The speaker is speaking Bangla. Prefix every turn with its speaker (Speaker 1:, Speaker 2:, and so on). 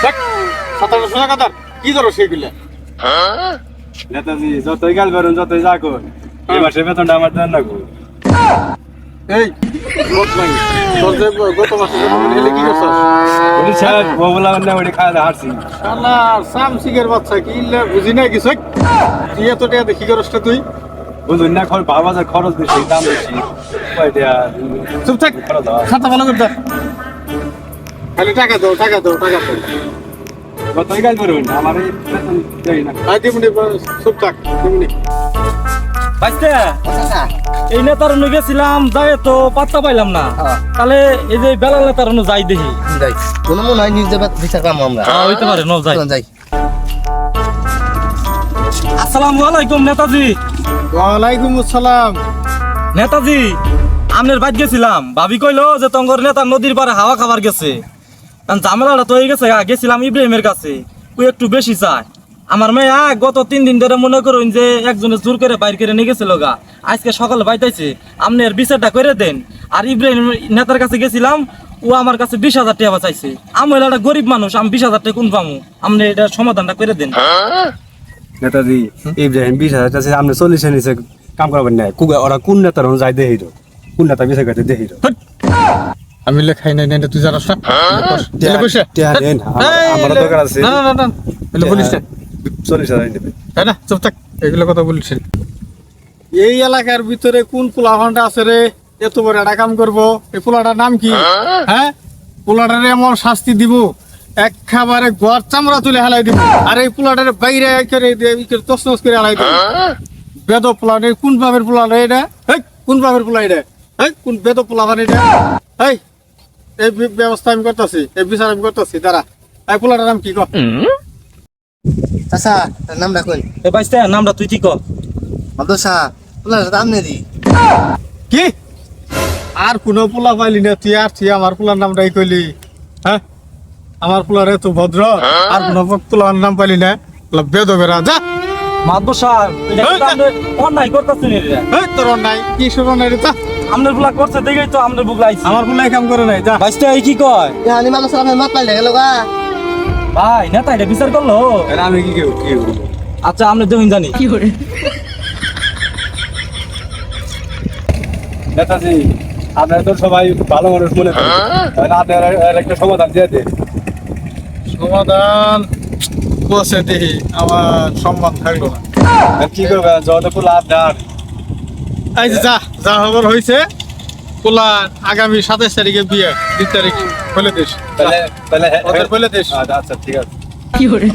Speaker 1: 1700 টাকা দাম কি করো সেইগুলা?
Speaker 2: নেতাজি যতই গাল বেরোন যতই যা কর এই মাসে বেতনটা আমার দেন না গো।
Speaker 1: এই লোক নাই তোর যে গত মাসে যে বেতন এলে কি করছস?
Speaker 2: বলি স্যার ববলা না ওড়ি খাওয়া হারছি।
Speaker 1: শালা সামসিগের বাচ্চা কি ইল্লা বুঝি না কিছু। তুই এত টাকা দেখি করছ তুই?
Speaker 2: বুঝুন না খরচ বাজার খরচ বেশি দাম বেশি কয়টা
Speaker 1: চুপ থাক খাতা ভালো করে দে খালি টাকা দাও টাকা দাও টাকা দাও
Speaker 2: যতই গাল বেরোন আমার এই বেতন দেই না।
Speaker 1: আই দিমনি চুপ থাক দিমনি
Speaker 3: বাইতে এই নেতারণে গেছিলাম যাই তো পাত্তা পাইলাম না। তাহলে এই যে বেলা নেতারণে যাই দেখি
Speaker 4: যাই কোনো মনে হয় নিউজ বিচার কাম আমরা
Speaker 3: হইতে পারে ন যাই
Speaker 4: যাই।
Speaker 3: আসসালামু আলাইকুম নেতাজি।
Speaker 1: ওয়ালাইকুম আসসালাম।
Speaker 3: নেতাজি আমনের বাইত গেছিলাম, ভাবি কইলো যে তঙ্গর নেতা নদীর পারে হাওয়া খাবার গেছে। কারণ ঝামেলাটা তো হয়ে গেছে, গেছিলাম ইব্রাহিমের কাছে, ওই একটু বেশি চায়। আমার মেয়ে গত 3 দিন ধরে মনে করুন যে একজনে জোর করে বাইর করে নিয়ে গেছিল গা, আজকে সকালে বাইতাইছে আপনি এর বিচারটা করে দেন। আর ইব্রাহিম নেতার কাছে গেছিলাম, ও আমার কাছে 20,000 টাকা চাইছে। আমি একটা গরিব মানুষ, আমি 20,000 টাকা কোন পামু? আপনি এটা সমাধানটা করে দেন।
Speaker 2: নেতাজি ইব্রাহিম 20,000 টাকা আপনি 40 নিচে কাম করবেন না। ওরা কোন নেতার যাই দেখি কোন নেতা বিচার করতে দেখি
Speaker 1: আমি লেখাই নাই না তুই জানাস না?
Speaker 2: আমার দরকার আছে।
Speaker 1: না না না এলে বলিস না
Speaker 2: 40,000 নেবে।
Speaker 1: তাই না? চুপ থাক এগুলো কথা বলিস না। এই এলাকার ভিতরে কোন পোলাভান্ডা আছে রে এত বড় একটা কাম করবো? এই পোলাটার নাম কি? হ্যাঁ পোলাটারে এমন শাস্তি দিব একেবারে গড় চামড়া তুলে হালাই দিব। আর এই পোলাটারে বাইরে করে তসনস করে হালাই দিব। বেদ পোলাটা কোন ভাবের পোলাটা এটা? কোন ভাবের পোলা এটা? কোন বেদ পোলা মানে এটা? এই এই ব্যবস্থা আমি করতেছি, এই বিচার আমি করতেছি। দাঁড়া এই পোলাটার নাম কি কর?
Speaker 4: চাচা তার নাম রাখুন
Speaker 3: এ বাইস্তা নামটা তুই ঠিক কর।
Speaker 4: মাদ্রাসা বলার দাম নেই দি
Speaker 1: কি আর কোন পোলা পাইলি না তুই? আর তুই আমার পোলার নামটাই কইলি? হ্যাঁ আমার পোলার এত ভদ্র আর কোন পোলার নাম পাইলি না? বেদ বেড়া যা
Speaker 3: মাদব সাহেব এটা কিন্তু আপনি অন্যায় করতেছেন। এটা
Speaker 1: তোর নাই কি শুরু নাই রে? যা
Speaker 3: আপনার বুলা করছে দেখেই তো আপনার বুক লাইছে।
Speaker 1: আমার পোলাই কাম করে নাই। যা
Speaker 3: বাইস্তা এই কি কয়?
Speaker 4: আমি মানুষ আপনার মাত পাইলে গেল গা
Speaker 3: ভাই নেতা এটা বিচার করলো?
Speaker 2: আমি কি
Speaker 3: আচ্ছা আপনি দেখুন জানি কি করে
Speaker 2: নেতাজি আপনারা তো সবাই ভালো মানুষ মনে করেন, আপনারা একটা সমাধান দিয়ে দেন।
Speaker 1: সমাধান বসে দেখি আমার সম্মান থাকলো না।
Speaker 2: কি করবে যত ফুল আপনার
Speaker 1: এই যে যা যা খবর হয়েছে পোলা আগামী 27 তারিখে বিয়ে 2 তারিখ বলে দিস।
Speaker 2: তাহলে
Speaker 1: ওদের বলে দিস।
Speaker 2: আচ্ছা ঠিক আছে।
Speaker 1: কি করে